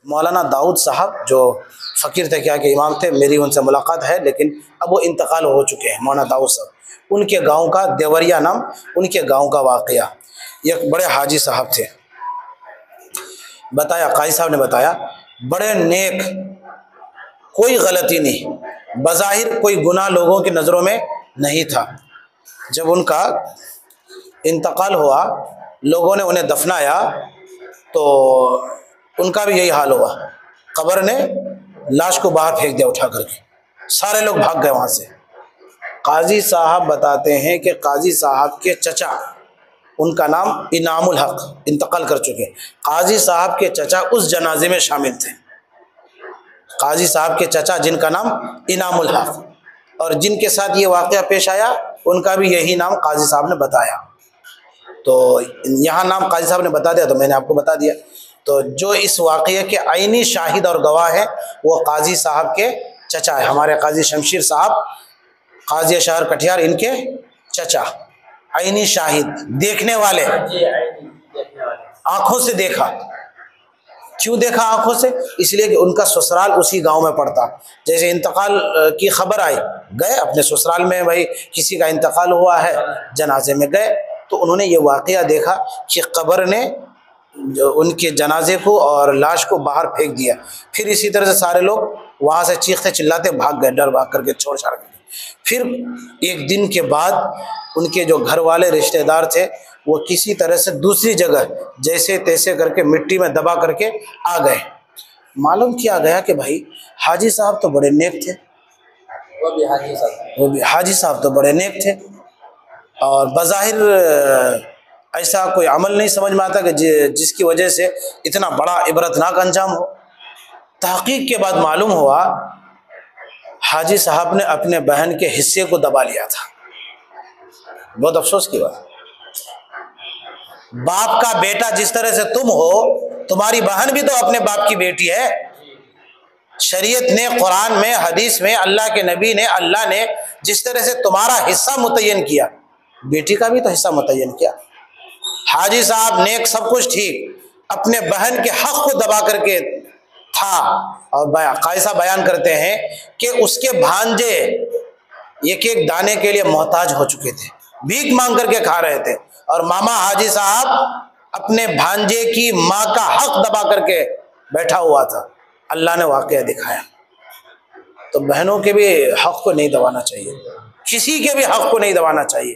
मौलाना दाऊद साहब जो फ़कीर तकिया के इमाम थे, मेरी उनसे मुलाकात है, लेकिन अब वो इंतकाल हो चुके हैं। मौलाना दाऊद साहब, उनके गांव का देवरिया नाम उनके गांव का वाक़या। एक बड़े हाजी साहब थे, बताया, काजी साहब ने बताया, बड़े नेक, कोई गलती नहीं, बज़ाहिर कोई गुनाह लोगों की नज़रों में नहीं था। जब उनका इंतकाल हुआ, लोगों ने उन्हें दफनाया तो उनका भी यही हाल हुआ। कब्र ने लाश को बाहर फेंक दिया उठा करके, सारे लोग भाग गए वहाँ से। काजी साहब बताते हैं कि काजी साहब के चचा, उनका नाम इनामुल हक, इंतकाल कर चुके, काजी साहब के चचा उस जनाजे में शामिल थे। काजी साहब के चचा जिनका नाम इनामुल हक, और जिनके साथ ये वाक़या पेश आया उनका भी यही नाम काजी साहब ने बताया। तो यहाँ नाम काजी साहब ने बता दिया तो मैंने आपको बता दिया। तो जो इस वाक़ये के आईनी शाहिद और गवाह है वो काजी साहब के चचा है, हमारे काजी शमशीर साहब, काजी शहर कटिहार, इनके चचा, आईनी शाहिद, देखने वाले, आंखों से देखा। क्यों देखा आंखों से? इसलिए कि उनका ससुराल उसी गांव में पड़ता। जैसे इंतकाल की खबर आई, गए अपने ससुराल में, भाई किसी का इंतकाल हुआ है, जनाजे में गए, तो उन्होंने ये वाक़या देखा कि कब्र ने उनके जनाजे को और लाश को बाहर फेंक दिया। फिर इसी तरह से सारे लोग वहाँ से चीखते चिल्लाते भाग गए, डर भाग करके, छोड़ छाड़ के। फिर एक दिन के बाद उनके जो घर वाले रिश्तेदार थे वो किसी तरह से दूसरी जगह जैसे तैसे करके मिट्टी में दबा करके आ गए। मालूम किया गया कि भाई हाजी साहब तो बड़े नेक थे, वो भी हाजी साहब तो बड़े नेक थे, और बज़ाहिर ऐसा कोई अमल नहीं समझ में आता कि जिसकी वजह से इतना बड़ा इबरतनाक अंजाम हो। तहकीक के बाद मालूम हुआ हाजी साहब ने अपने बहन के हिस्से को दबा लिया था। बहुत अफसोस की बात, बाप का बेटा जिस तरह से तुम हो, तुम्हारी बहन भी तो अपने बाप की बेटी है। शरीयत ने, कुरान में, हदीस में, अल्लाह के नबी ने, अल्लाह ने जिस तरह से तुम्हारा हिस्सा मुतय्यन किया, बेटी का भी तो हिस्सा मुतय्यन किया। हाजी साहब नेक, सब कुछ ठीक, अपने बहन के हक को दबा करके था। और काजी साहब बयान करते हैं कि उसके भांजे एक एक दाने के लिए मोहताज हो चुके थे, भीख मांग करके खा रहे थे, और मामा हाजी साहब अपने भांजे की माँ का हक दबा करके बैठा हुआ था। अल्लाह ने वाक़या दिखाया। तो बहनों के भी हक को नहीं दबाना चाहिए, किसी के भी हक को नहीं दबाना चाहिए।